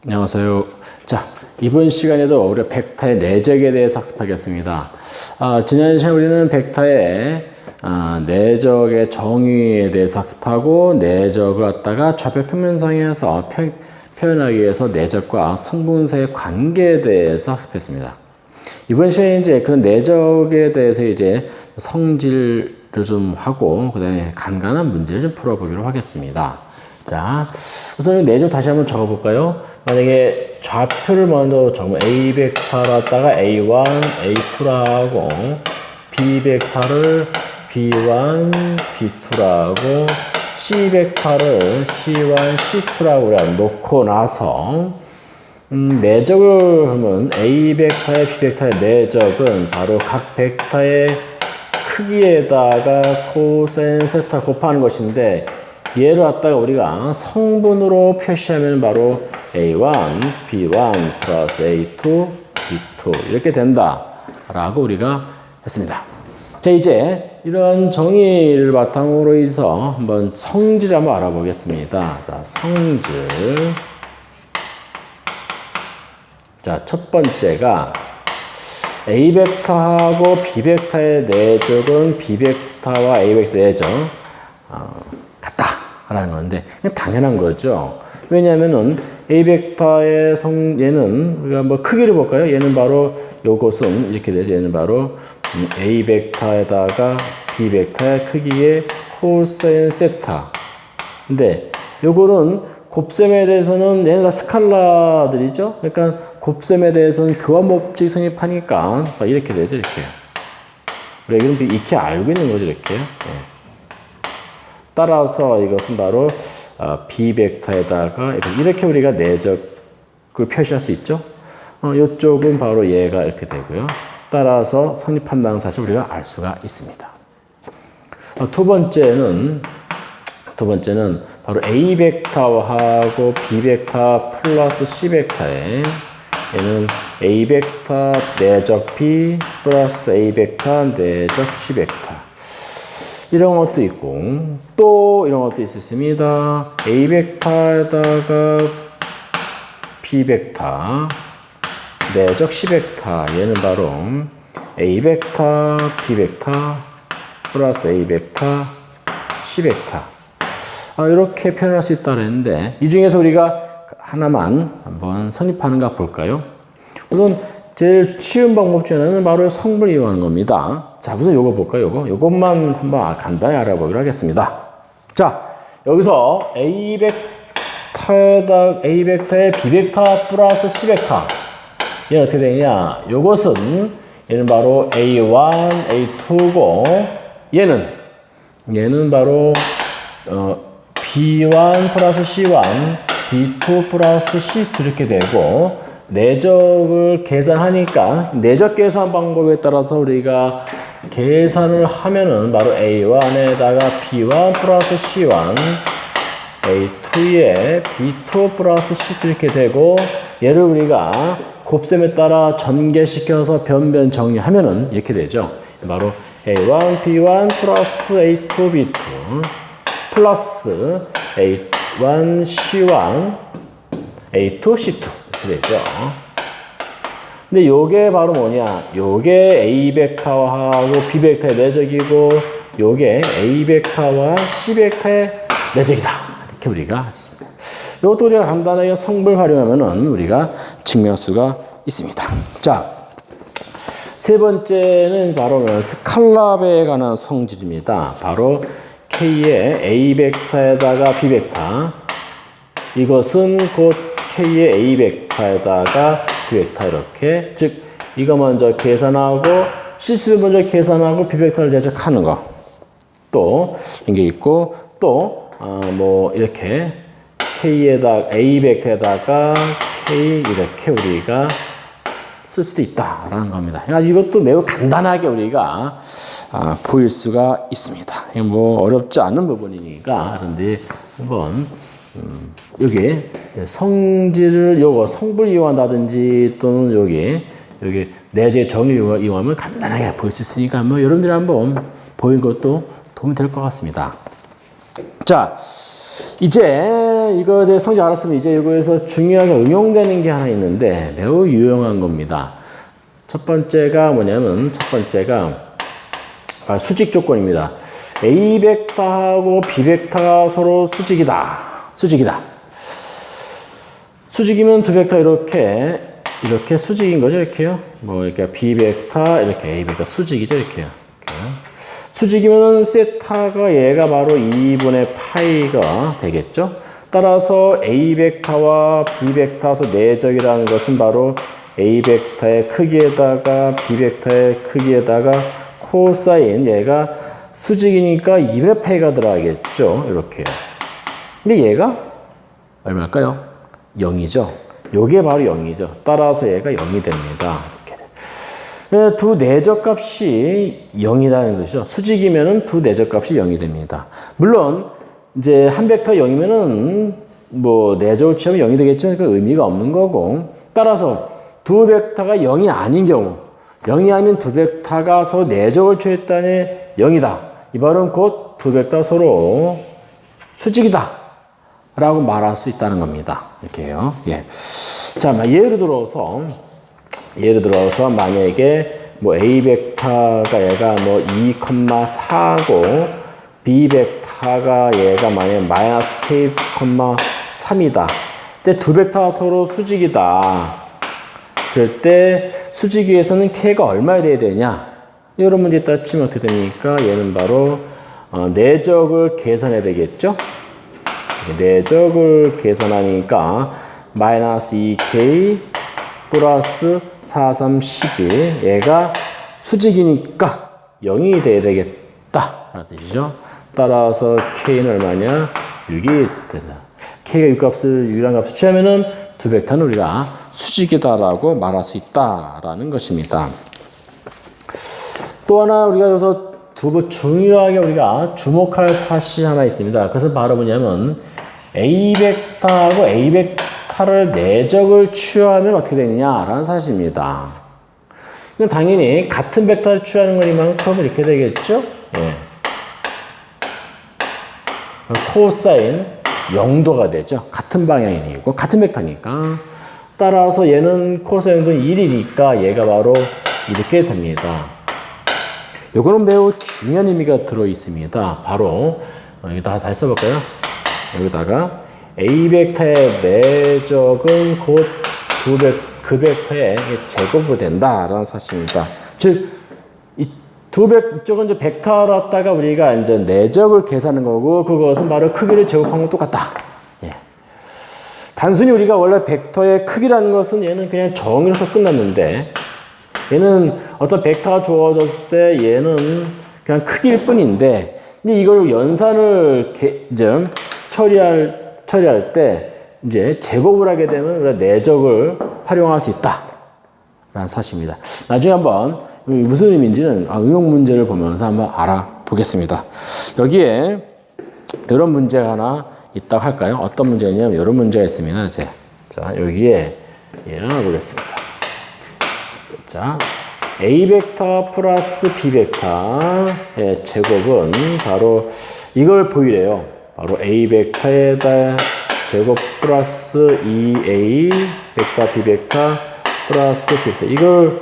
안녕하세요. 자, 이번 시간에도 우리가 벡터의 내적에 대해서 학습하겠습니다. 지난 시간에 우리는 벡터의 내적의 정의에 대해서 학습하고 내적을 갖다가 좌표 평면상에서 표현하기 위해서 내적과 성분사의 관계에 대해서 학습했습니다. 이번 시간에 이제 그런 내적에 대해서 이제 성질을 좀 하고 그다음에 간단한 문제를 좀 풀어보기로 하겠습니다. 자, 우선 내적 다시 한번 적어볼까요? 만약에 좌표를 먼저 적으면 A 벡터라다가 A1, A2라 하고 B 벡터를 B1, B2라고 C 벡터를 C1, C2라고 놓고 나서 내적을 하면 A 벡터의 B 벡터의 내적은 바로 각 벡터의 크기에다가 코사인 세타 곱하는 것인데 얘를 갖다가 우리가 성분으로 표시하면 바로 A1, B1 플러스 A2, B2 이렇게 된다 라고 우리가 했습니다. 자, 이제 이런 정의를 바탕으로 해서 한번 성질 한번 알아보겠습니다. 자, 성질. 자, 첫 번째가 A 벡터하고 B 벡터의 내적은 B 벡터와 A 벡터 내적 같다라는 건데 그냥 당연한 거죠. 왜냐하면은 A 벡터의 얘는 우리가 뭐 크기를 볼까요? 얘는 바로 요것은 이렇게 되죠. 얘는 바로 A 벡터에다가 B 벡터의 크기의 코사인 세타. 근데 요거는 곱셈에 대해서는 얘는 다 스칼라들이죠. 그러니까 곱셈에 대해서는 교환법칙 성립하니까 이렇게 되죠. 이렇게. 우리가 이런 익히 알고 있는 거죠. 이렇게. 따라서 이것은 바로 B 벡터에다가 이렇게 우리가 내적을 표시할 수 있죠. 이쪽은 바로 얘가 이렇게 되고요. 따라서 성립한다는 사실 우리가 알 수가 있습니다. 두 번째는 바로 A 벡터하고 B 벡터 플러스 C 벡터에 얘는 A 벡터 내적 B 플러스 A 벡터 내적 C 벡터 이런 것도 있고 또 이런 것도 있습니다. A 벡터에다가 B 벡터 내적 C 벡터 얘는 바로 A 벡터 B 벡터 플러스 A 벡터 C 벡터 이렇게 표현할 수 있다고 했는데 이 중에서 우리가 하나만 한번 성립하는가 볼까요? 우선 제일 쉬운 방법 중에 하나는 바로 성분을 이용하는 겁니다. 자, 우선 요거 볼까요? 요것만 한번 간단히 알아보기로 하겠습니다. 자, 여기서 A 벡터에 B 벡터 플러스 C 벡터 얘는 어떻게 되느냐? 요것은 얘는 바로 A1, A2고 얘는 바로 B1 플러스 C1, B2 플러스 C2 이렇게 되고 내적을 계산하니까 내적 계산 방법에 따라서 우리가 계산을 하면은 바로 A1에다가 B1 플러스 C1, A2에 B2 플러스 C2 이렇게 되고 얘를 우리가 곱셈에 따라 전개시켜서 변변 정리하면은 이렇게 되죠. 바로 A1, B1 플러스 A2, B2 플러스 A1, C1, A2, C2 이렇게 되죠. 근데 요게 바로 뭐냐? 요게 A 벡터하고 B 벡터의 내적이고 요게 A 벡터와 C 벡터의 내적이다. 이렇게 우리가 했습니다. 이것도 우리가 간단하게 성분을 활용하면은 우리가 증명할 수가 있습니다. 자, 세 번째는 바로 스칼라베에 관한 성질입니다. 바로 K의 A 벡터에다가 B 벡터 이것은 곧 K의 A 벡터에다가 B 벡터 이렇게 즉 이거 먼저 계산하고 실수를 먼저 계산하고 B 벡터를 내적하는 거 또 이런 게 있고 또 뭐 이렇게 K에다가 A 벡터에다가 K 이렇게 우리가 쓸 수도 있다라는 겁니다. 이것도 매우 간단하게 우리가 보일 수가 있습니다. 이건 뭐 어렵지 않은 부분이니까 그런데 한번 여기 성질을 성분을 이용한다든지 또는 여기 내재 정의를 이용하면 간단하게 보일 수 있으니까 뭐 여러분들이 한번 보인 것도 도움이 될 것 같습니다. 자, 이제 이거에 대해 성질 알았으면 이제 이거에서 중요하게 응용되는 게 하나 있는데 매우 유용한 겁니다. 첫 번째가 뭐냐면 수직 조건입니다. A 벡터하고 B 벡터가 서로 수직이다. 수직이면 두 벡터 이렇게 수직인 거죠, 이렇게요. 뭐 이렇게 B 벡터 이렇게 A 벡터 수직이죠, 이렇게요. 수직이면 세타가 얘가 바로 2분의 파이가 되겠죠. 따라서 A 벡터와 B 벡터에서 내적이라는 것은 바로 A 벡터의 크기에다가 B 벡터의 크기에다가 코사인 얘가 수직이니까 2분의 파이가 들어가겠죠. 이렇게요. 근데 얘가 얼마일까요? 0이죠. 요게 바로 0이죠. 따라서 얘가 0이 됩니다. 이렇게. 두 내적값이 0이라는 것이죠. 수직이면은 두 내적값이 0이 됩니다. 물론 이제 한 벡터 0이면은 뭐 내적을 취하면 0이 되겠죠. 그 의미가 없는 거고. 따라서 두 벡터가 0이 아닌 경우, 0이 아닌 두 벡터가 서로 내적을 취했다니 0이다. 이 말은 곧 두 벡터 서로 수직이다. 라고 말할 수 있다는 겁니다. 이렇게요. 예. 자, 예를 들어서 만약에 뭐 A 벡터가 얘가 뭐 2,4고 B 벡터가 얘가 만약에 마이너스 K, 3이다. 근데 두 벡터가 서로 수직이다. 그럴 때 수직위에서는 K가 얼마나 돼야 되냐? 이런 문제 따지면 어떻게 됩니까? 얘는 바로 내적을 계산해야 되겠죠? 내적을 계산하니까 마이너스 2K 플러스 4, 3, 12 얘가 수직이니까 0이 돼야 되겠다 라는 뜻이죠. 따라서 K는 얼마냐? 6이 된다. K가 6이라는 값을 취하면은 두 벡터는 우리가 수직이다라고 말할 수 있다라는 것입니다. 또 하나 우리가 여기서 중요하게 우리가 주목할 사실이 하나 있습니다. 그것은 바로 뭐냐면 A 벡터하고 A 벡터를 내적을 취하면 어떻게 되느냐라는 사실입니다. 이건 당연히 같은 벡터를 취하는 거니만큼 이렇게 되겠죠? 예. 코사인 0도가 되죠. 같은 방향이고 같은 벡터니까. 따라서 얘는 코사인은 1이니까 얘가 바로 이렇게 됩니다. 요거는 매우 중요한 의미가 들어 있습니다. 바로 여기다 다시 써볼까요? 여기다가 A 벡터의 내적은 곧 그 벡터의 제곱이 된다라는 사실입니다. 즉, 이쪽은 이제 벡터로다가 우리가 이제 내적을 계산하는 거고, 그것은 바로 크기를 제곱한 건 똑같다. 예. 단순히 우리가 원래 벡터의 크기라는 것은 얘는 그냥 정의로서 끝났는데, 얘는 어떤 벡터가 주어졌을 때 얘는 그냥 크기일 뿐인데, 근데 이걸 연산을 이제 처리할 때 이제 제곱을 하게 되면 우리가 내적을 활용할 수 있다라는 사실입니다. 나중에 한번 무슨 의미인지는 응용 문제를 보면서 한번 알아보겠습니다. 여기에 이런 문제가 하나 있다고 할까요? 어떤 문제냐면 이런 문제가 있습니다. 자, 여기에 얘를 하나 보겠습니다. 자, A 벡터 플러스 B 벡터의 제곱은 바로 이걸 보이래요. 바로 A 벡터에다 제곱 플러스 2A 벡터 B 벡터 플러스 B 벡터 이걸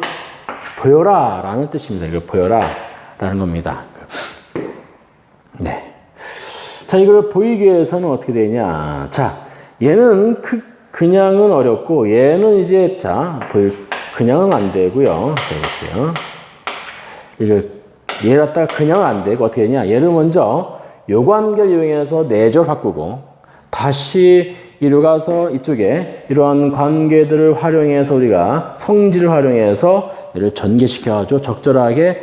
보여라 라는 뜻입니다. 이걸 보여라 라는 겁니다. 네. 자, 이걸 보이기 위해서는 어떻게 되냐. 자, 얘는 그냥은 어렵고 얘는 이제 그냥은 안 되고요. 자, 이렇게요. 얘를 갖다가 그냥은 안 되고 어떻게 되냐. 얘를 먼저 요 관계를 이용해서 내적을 바꾸고 다시 이리로 가서 이쪽에 이러한 관계들을 활용해서 우리가 성질을 활용해서 얘를 전개시켜가지고 적절하게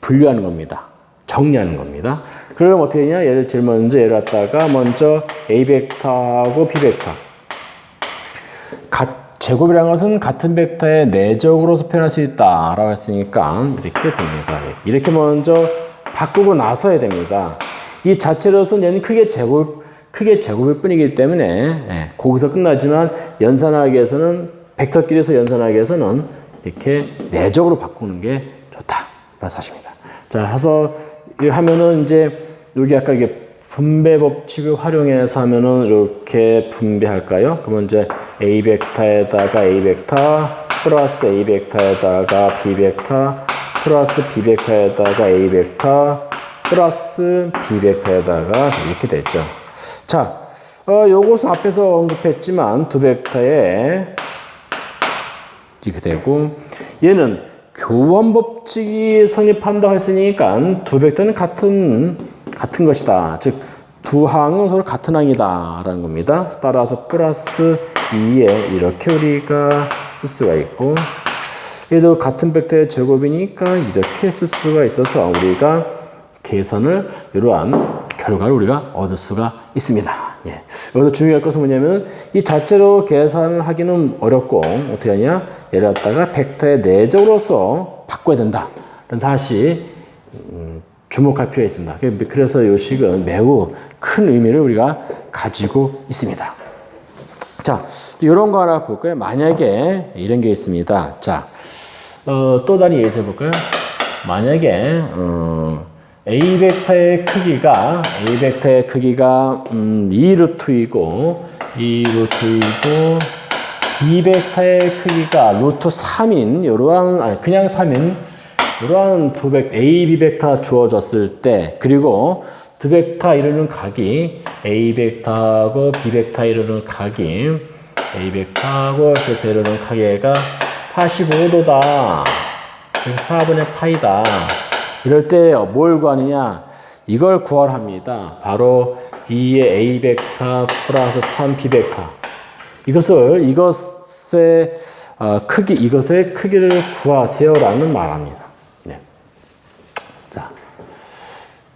분류하는 겁니다. 정리하는 겁니다. 그럼 어떻게 되냐? 얘를 제일 먼저 얘를 갖다가 먼저 A 벡터하고 B 벡터 제곱이라는 것은 같은 벡터의 내적으로서 표현할 수 있다라고 했으니까 이렇게 됩니다. 이렇게 먼저 바꾸고 나서야 됩니다. 이 자체로서는 얘는 크게 제곱일 뿐이기 때문에 거기서 끝나지만 연산하기 위해서는 벡터끼리서 연산하기 위해서는 이렇게 내적으로 바꾸는 게 좋다라는 사실입니다. 자, 해서 하면은 이제 여기 아까 이게 분배 법칙을 활용해서 하면은 이렇게 분배할까요? 그러면 이제 A 벡터에다가 A 벡터 플러스 A 벡터에다가 B 벡터 플러스 B 벡터에다가 A 벡터 플러스 B 벡터에다가 이렇게 됐죠. 자, 요것은 앞에서 언급했지만 두 벡터에 이렇게 되고 얘는 교환 법칙이 성립한다고 했으니까 두 벡터는 같은 것이다. 즉, 두 항은 서로 같은 항이다. 라는 겁니다. 따라서 플러스 2에 이렇게 우리가 쓸 수가 있고, 얘도 같은 벡터의 제곱이니까 이렇게 쓸 수가 있어서 우리가 계산을 이러한 결과를 우리가 얻을 수가 있습니다. 예. 여기서 중요할 것은 뭐냐면 이 자체로 계산을 하기는 어렵고 어떻게 하냐? 얘를 갖다가 벡터의 내적으로서 바꿔야 된다. 라는 사실 주목할 필요가 있습니다. 그래서 이 식은 매우 큰 의미를 우리가 가지고 있습니다. 자, 이런 거 하나 볼까요? 만약에 이런 게 있습니다. 자, 또 다른 예를 들어볼까요? 만약에 A 벡터의 크기가 2루트이고 B 벡터의 크기가 루트 3인 그냥 3인 이러한 두 벡터 A, B 벡터 주어졌을 때 그리고 두 벡터 이루는 각이 A 벡터하고 B 벡터 이루는 각이 A 벡터하고 B 벡터 이루는 각의가 45도다. 즉 4분의 파이다. 이럴 때 뭘 구하느냐? 이걸 구하랍니다. 바로 2의 A 벡터 플러스 3B 벡터. 이것의 크기를 구하세요라는 말합니다. 네. 자,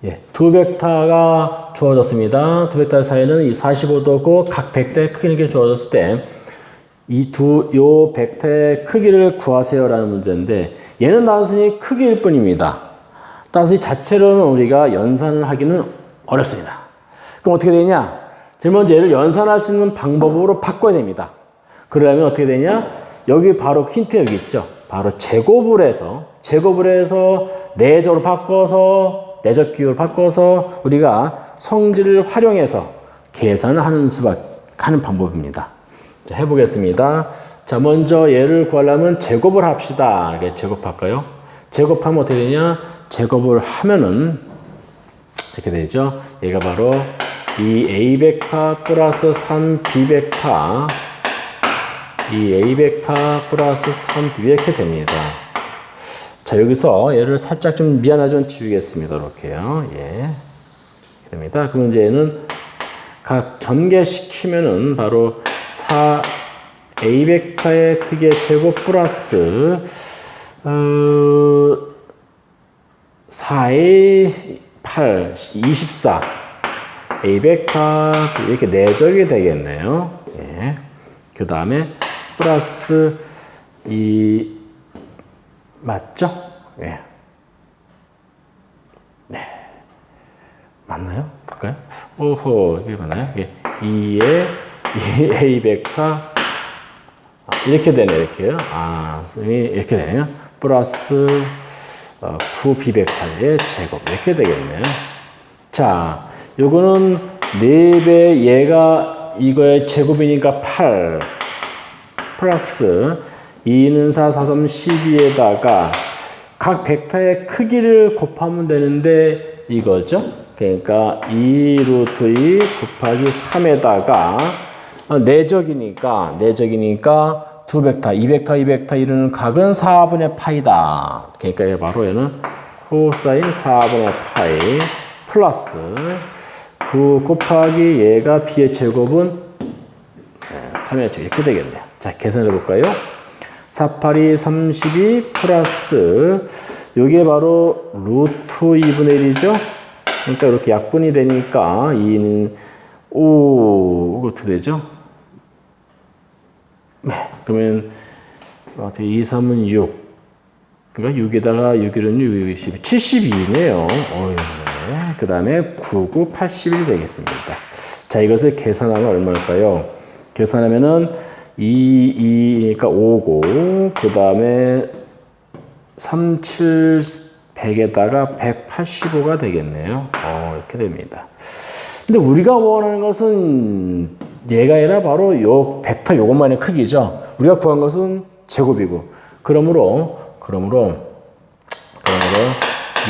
예, 두 벡터가 주어졌습니다. 두 벡터 사이는 이 45도고 각 벡터의 크기가 주어졌을 때 요 벡터의 크기를 구하세요라는 문제인데 얘는 단순히 크기일 뿐입니다. 따라서 이 자체로는 우리가 연산을 하기는 어렵습니다. 그럼 어떻게 되냐? 제일 먼저 얘를 연산할 수 있는 방법으로 바꿔야 됩니다. 그러려면 어떻게 되냐? 여기 바로 힌트 여기 있죠. 바로 제곱을 해서 내적으로 바꿔서 내적 기호를 바꿔서 우리가 성질을 활용해서 계산을 하는 방법입니다. 자, 해보겠습니다. 자, 먼저 얘를 구하려면 제곱을 합시다. 이렇게 제곱할까요? 제곱하면 어떻게 되냐? 제곱을 하면은 이렇게 되죠. 얘가 바로 이 A 벡터 플러스 3B 벡터 이 A 벡터 플러스 3B 이렇게 됩니다. 자, 여기서 얘를 살짝 좀 미안하지만 지우겠습니다. 이렇게요. 예. 이렇게 됩니다. 그럼 이제 얘는 각 전개시키면은 바로 A 벡터의 크기의 제곱 플러스 4의 8, 24 A 벡터 이렇게 내적이 되겠네요. 예. 그 다음에 플러스 맞죠? 예. 네. 맞나요? 볼까요? 오호, 이게 맞나요? 예. 2의 A 벡터 이렇게 되네, 이렇게요. 이렇게 되네요. 플러스 9B 벡터의 제곱 이렇게 되겠네요. 자, 요거는 4배 얘가 이거의 제곱이니까 8 플러스 2는 4, 4, 3, 12에다가 각 벡터의 크기를 곱하면 되는데 이거죠. 그러니까 2루트 2 곱하기 3에다가 내적이니까 두 벡터, 이 벡터 이루는 각은 4분의 파이다. 그러니까 바로 얘는 코사인 4분의 파이 플러스 9 곱하기 얘가 b의 제곱은 3의 제곱 이렇게 되겠네요. 자, 계산해 볼까요? 4, 8이 32 플러스 이게 바로 루트 2분의 1이죠. 그러니까 이렇게 약분이 되니까 2는 5 어떻게 되죠? 네, 그러면 2, 3은 6 그러니까 6에다가 6이는 6, 20, 72네요. 그 다음에 9, 9, 81이 되겠습니다. 자, 이것을 계산하면 얼마일까요? 계산하면은 2, 2니까 5고 그 다음에 3, 7, 100에다가 185가 되겠네요. 이렇게 됩니다. 근데 우리가 원하는 것은 얘가 아니라 바로 요 벡터 요것만의 크기죠. 우리가 구한 것은 제곱이고. 그러므로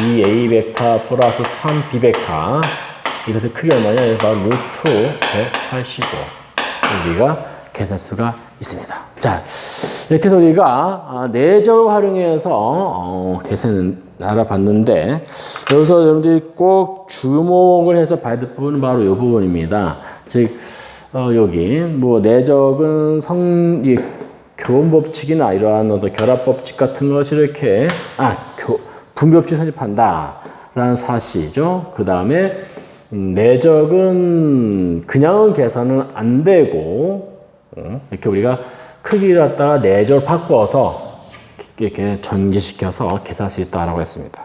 이 A 벡터 플러스 3B 벡터 이것의 크기가 얼마냐? 바로 루트 185. 우리가 계산할 수가 있습니다. 자, 이렇게 해서 우리가 내적을 활용해서 계산을 알아봤는데, 여기서 여러분들이 꼭 주목을 해서 봐야 될 부분은 바로 이 부분입니다. 즉, 여기 뭐 내적은 교원 법칙이나 이러한 어떤 결합 법칙 같은 것이 이렇게 분배 법칙 성립한다라는 사실이죠. 그 다음에 내적은 그냥은 계산은 안 되고 이렇게 우리가 크기를 갖다가 내적을 바꿔서 이렇게 전개시켜서 계산할 수 있다라고 했습니다.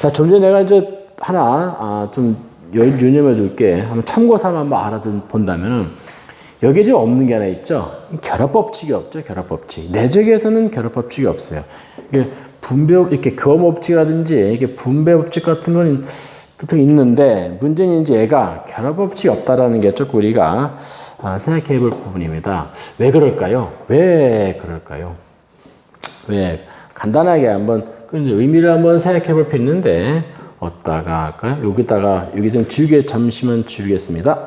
자, 좀 전에 내가 이제 하나 좀 유념해 줄게. 한번 참고 삼아 한번 알아본다면은 여기에 지금 없는 게 하나 있죠. 결합 법칙이 없죠. 결합 법칙. 내적에서는 결합 법칙이 없어요. 이게 분배 이렇게 교합 법칙이라든지 이게 분배 법칙 같은 건 보통 있는데 문제는 이제 얘가 결합 법칙이 없다라는 게 조금 우리가 생각해 볼 부분입니다. 왜 그럴까요? 왜 간단하게 한번 의미를 한번 생각해 볼 필요 있는데 어디다가 할까요? 여기 좀 잠시만 지우겠습니다.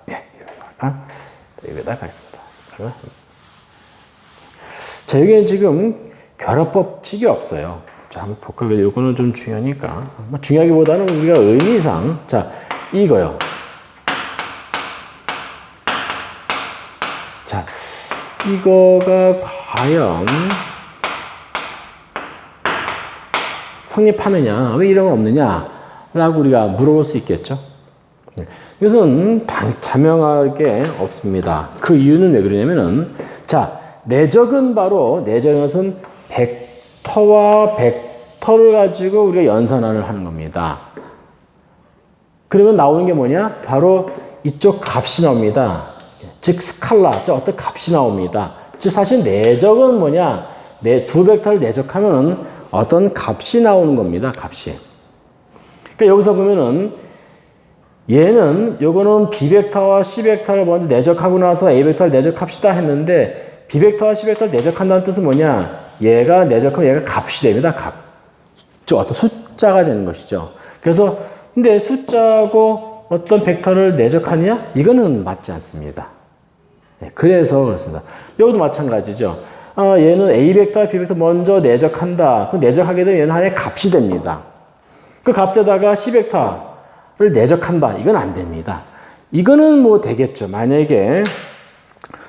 예, 여기다가 하겠습니다. 자, 여기는 지금 결합 법칙이 없어요. 자, 한번 볼까요? 이거는 좀 중요하니까. 중요하기보다는 우리가 의미상, 자, 이거요. 자, 이거가 과연 성립하느냐, 왜 이런 건 없느냐라고 우리가 물어볼 수 있겠죠. 이것은 자명하게 없습니다. 그 이유는 왜 그러냐면은, 자, 내적은 내적인 것은 벡터와 벡터를 가지고 우리가 연산을 하는 겁니다. 그러면 나오는 게 뭐냐? 바로 이쪽 값이 나옵니다. 즉, 스칼라, 어떤 값이 나옵니다. 즉, 사실 내적은 뭐냐? 두 벡터를 내적하면은 어떤 값이 나오는 겁니다. 값이. 그러니까 여기서 보면은 요거는 B 벡터와 C 벡터를 먼저 내적하고 나서 A 벡터를 내적합시다 했는데 B 벡터와 C 벡터를 내적한다는 뜻은 뭐냐? 얘가 내적하면 얘가 값이 됩니다. 값. 어떤 숫자가 되는 것이죠. 그래서 근데 숫자하고 어떤 벡터를 내적하느냐? 이거는 맞지 않습니다. 그래서 그렇습니다. 여기도 마찬가지죠. 얘는 A 벡터와 B 벡터 먼저 내적한다. 그 내적하게 되면 얘는 하나의 값이 됩니다. 그 값에다가 C 벡터를 내적한다. 이건 안 됩니다. 이거는 뭐 되겠죠. 만약에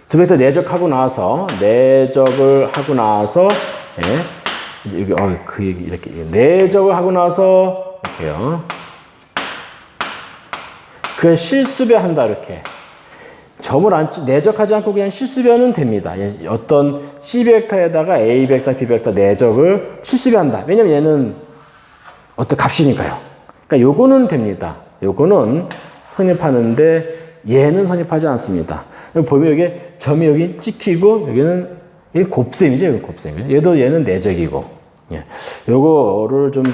두 벡터 내적을 하고 나서 여기 이렇게 내적을 하고 나서 이렇게요. 그냥 실수배한다 이렇게. 점을 내적하지 않고 그냥 실수배는 됩니다. 어떤 C 벡터에다가 A 벡터, B 벡터 내적을 실수배한다. 왜냐면 얘는 어떤 값이니까요. 그러니까 요거는 됩니다. 요거는 성립하는데 얘는 성립하지 않습니다. 보면 여기 점이 여기 찍히고 여기는 곱셈이죠. 곱셈. 얘는 내적이고. 예. 요거를 좀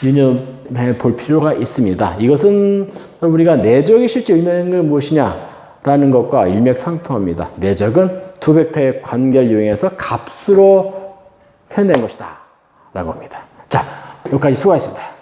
유념해 볼 필요가 있습니다. 이것은 우리가 내적이 실제 의미하는 건 무엇이냐라는 것과 일맥상통합니다. 내적은 두 벡터의 관계를 이용해서 값으로 표현된 것이다. 라고 합니다. 자, 여기까지 수고하셨습니다.